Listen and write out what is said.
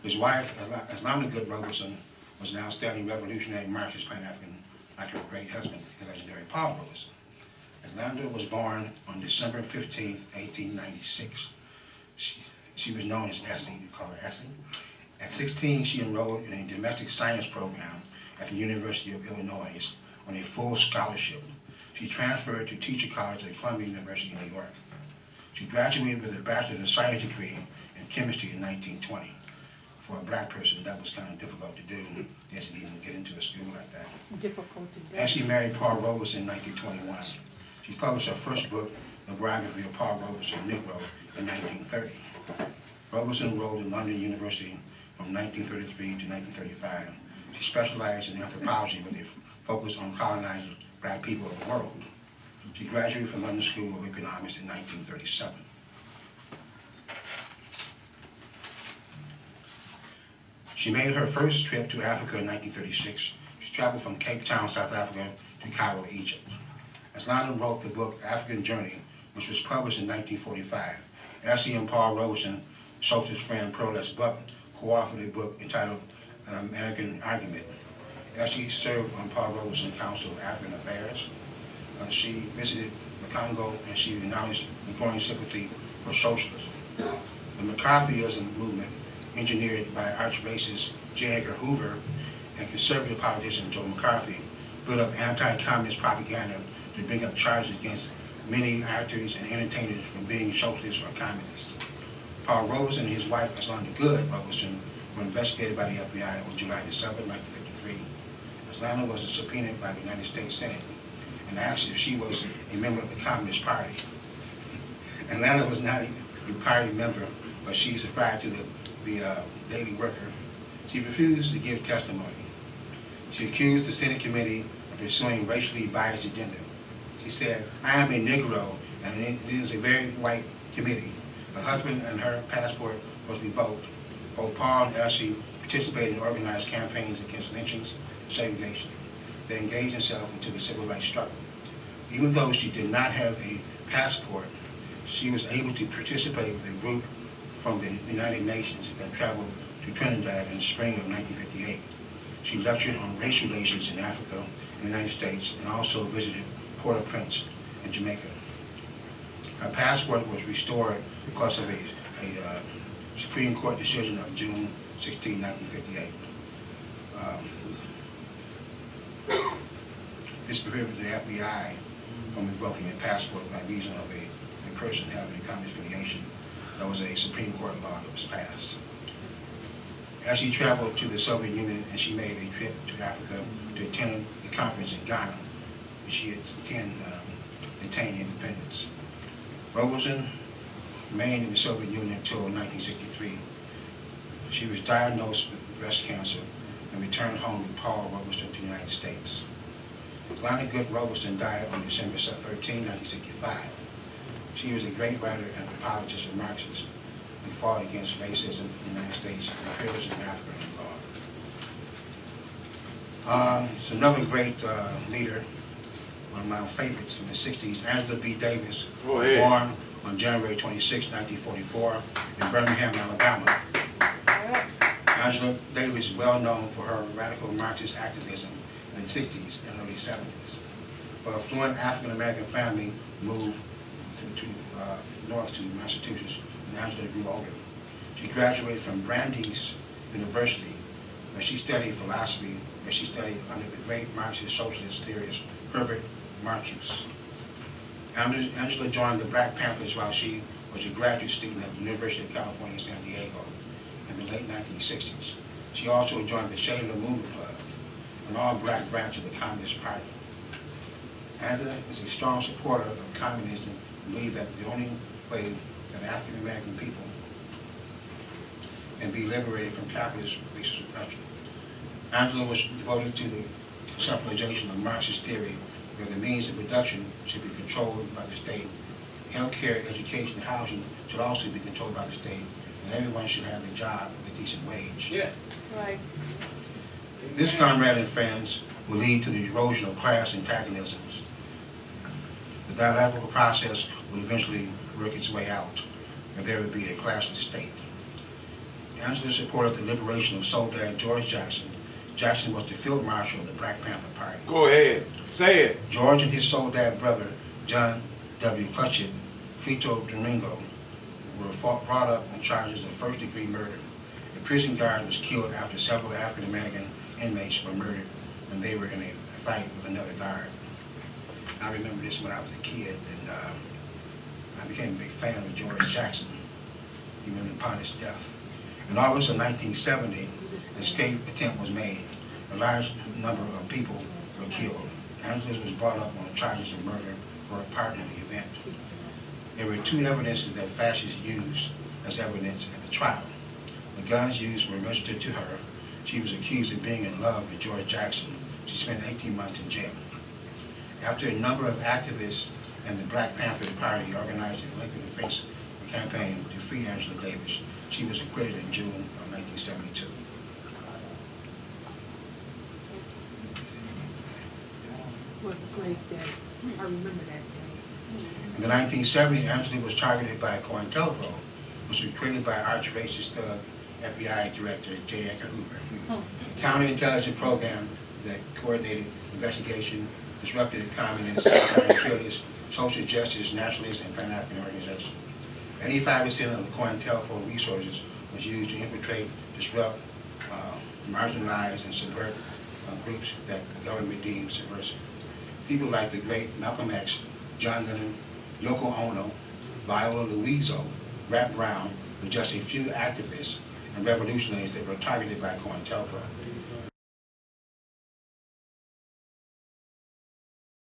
His wife, Atlanta Good Robeson, was an outstanding revolutionary Marxist Pan-African, like her great husband, the legendary Paul Robeson. Atlanta was born on December 15, 1896. She was known as Essie, you call her Essie. At 16, she enrolled in a domestic science program at the University of Illinois on a full scholarship. She transferred to Teacher College at Columbia University in New York. She graduated with a Bachelor of Science degree in chemistry in 1920. For a black person, that was kind of difficult to do. Yes, to even get into a school like that. It's difficult to do. And she married Paul Robeson in 1921. She published her first book, The Biography of Paul Robeson, Negro, in 1930. Robeson enrolled in London University from 1933 to 1935. She specialized in anthropology with a focus on colonizing black people of the world. She graduated from London School of Economics in 1937. She made her first trip to Africa in 1936. She traveled from Cape Town, South Africa to Cairo, Egypt. Atlanta wrote the book African Journey, which was published in 1945. Essie and Paul Robeson, socialist friend Pearl S. Buck, co-authored a book entitled An American Argument. Essie served on Paul Robeson's Council of African Affairs. She visited the Congo and she acknowledged the growing sympathy for socialism. The McCarthyism movement, engineered by arch-racist J. Edgar Hoover and conservative politician Joe McCarthy, built up anti-communist propaganda to bring up charges against many actors and entertainers for being socialist or communist. Paul Robeson and his wife, Atlanta Good Robeson, were investigated by the FBI on July 7, 1953. Atlanta was subpoenaed by the United States Senate and asked if she was a member of the Communist Party. Atlanta was not a party member, but she subscribed to the Daily Worker. She refused to give testimony. She accused the Senate committee of pursuing racially biased agenda. She said, "I am a Negro, and it is a very white committee. Her husband and her passport was revoked. Both Paul and Essie participated in organized campaigns against lynchings and segregation. They engaged themselves into the civil rights struggle. Even though she did not have a passport, she was able to participate with a group from the United Nations that traveled to Trinidad in the spring of 1958. She lectured on race relations in Africa and the United States and also visited Port-au-Prince in Jamaica. Her passport was restored because of a Supreme Court decision of June 16, 1958. This prohibited the FBI from revoking a passport by reason of a person having a communist affiliation. That was a Supreme Court law that was passed. As she traveled to the Soviet Union and she made a trip to Africa to attend a conference in Ghana, which she had attained independence. Robeson remained in the Soviet Union until 1963. She was diagnosed with breast cancer and returned home with Paul Robeson to the United States. Atlanta Good Robeson died on December 13, 1965. She was a great writer, anthropologist, and Marxist who fought against racism in the United States and imperialism in Africa and abroad. It's another great leader, one of my favorites from the 60s, Angela B. Davis, born on January 26, 1944 in Birmingham, Alabama. Angela Davis is well known for her radical Marxist activism in the 60s and early 70s. Her affluent African-American family moved north to Massachusetts when Angela grew older. She graduated from Brandeis University, where she studied philosophy, where she studied under the great Marxist socialist theorist Herbert Marcuse. Angela joined the Black Panthers while she was a graduate student at the University of California, San Diego in the late 1960s. She also joined the Shade of the Moon Club, an all-black branch of the Communist Party. Angela is a strong supporter of communism and believes that the only way that African American people can be liberated from capitalist racist oppression. Angela was devoted to the conceptualization of Marxist theory, where the means of production should be controlled by the state. Healthcare, education, and housing should also be controlled by the state, and everyone should have a job with a decent wage. Yeah. Right. This, comrade and friends, will lead to the erosion of class antagonisms. The dialectical process will eventually work its way out, and there will be a classless state. Angela supported the liberation of Soldat George Jackson. Jackson was the field marshal of the Black Panther Party. Go ahead. Say it. George and his Soldat brother, John W. Clutchett, Frito Domingo, were brought up on charges of first-degree murder. A prison guard was killed after several African-American inmates were murdered when they were in a fight with another guard. I remember this when I was a kid, and I became a big fan of George Jackson, even upon his death. In August of 1970, an escape attempt was made. A large number of people were killed. Angela was brought up on charges of murder for a part in the event. There were two evidences that fascists used as evidence at the trial. The guns used were registered to her. She was accused of being in love with George Jackson. She spent 18 months in jail. After a number of activists and the Black Panther Party organized a Lincoln Face campaign to free Angela Davis, she was acquitted in June of 1972. It was a great day. I remember that day. In the 1970s, Angela was targeted by COINTELPRO, which was created by arch-racist thug FBI Director J. Edgar Hoover. A counterintelligence program that coordinated investigation, disrupted communist, imperialist, social justice, nationalist, and Pan-African organization. 85% of the COINTELPRO resources was used to infiltrate, disrupt, marginalize, and subvert groups that the government deemed subversive. People like the great Malcolm X, John Lennon, Yoko Ono, Viola Luiso, Rap Brown were just a few activists and revolutionaries that were targeted by COINTELPRO.